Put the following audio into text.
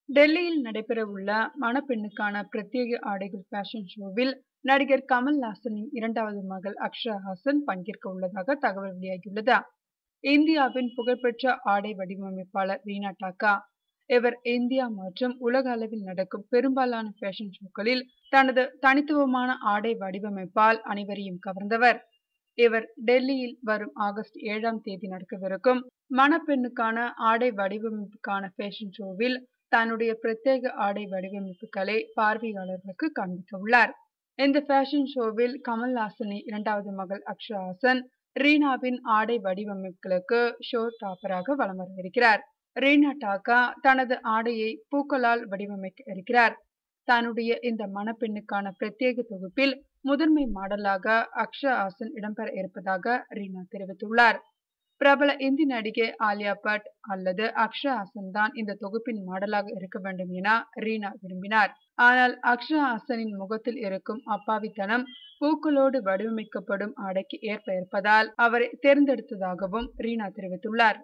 டெல்லியில் நடைபெறவுள்ள மணப்பெண்ணுக்கான பிரத்யேக ஆடைகள் ஃபேஷன் ஷோவில் நடிகர் கமல்ஹாசனின் இரண்டாவது மகள் அக்ஷரா ஹாசன் பங்கேற்க உள்ளதாக தகவல் வெளியாகியுள்ளது. இந்தியாவின் புகழ்பெற்ற ஆடை வடிவமைப்பாளர் ரீனா டாக்கா இவர் இந்தியா மற்றும் உலக அளவில் நடக்கும் பெரும்பாலான ஃபேஷன் ஷோக்களில் தனது தனித்துவமான ஆடை வடிவமைப்பால் அனைவரையும் கவர்ந்தவர். இவர் டெல்லியில் வரும் ஆகஸ்ட் 7ஆம் தேதி நடக்கவிருக்கும் மணப்பெண்ணுக்கான ஆடை வடிவமைப்புக்கான ஃபேஷன் ஷோவில் தன்னுடைய பிரத்யேக ஆடை வடிவமைப்புகளை பார்வையாளர்களுக்கு காண்பிக்க உள்ளார். இந்த ஃபேஷன் ஷோவில் கமல்ஹாசனின் இரண்டாவது மகள் அக்ஷரா ஹாசன் ரீனாவின் ஆடை வடிவமைப்புகளுக்கு ஷோ டாப்பராக வலம் வரவிருக்கிறார். ரீனா டாக்கா தனது ஆடையை பூக்களால் வடிவமைக்க இருக்கிறார். தன்னுடைய இந்த மணப்பெண்ணுக்கான பிரத்யேக தொகுப்பில் முதன்மை மாடலாக அக்ஷரா ஹாசன் இடம்பெற இருப்பதாக ரீனா தெரிவித்துள்ளார். பிரபல இந்தி நடிகை ஆலியா பட் அல்லது அக்ஷரா ஹாசன் தான் இந்த தொகுப்பின் மாடலாக இருக்க வேண்டும் என ரீனா விரும்பினார். ஆனால் அக்ஷரா ஹாசனின் முகத்தில் இருக்கும் அப்பாவித்தனம் பூக்களோடு வடிவமைக்கப்படும் ஆடைக்கு ஏற்ப இருப்பதால் அவரை தேர்ந்தெடுத்ததாகவும் ரீனா தெரிவித்துள்ளார்.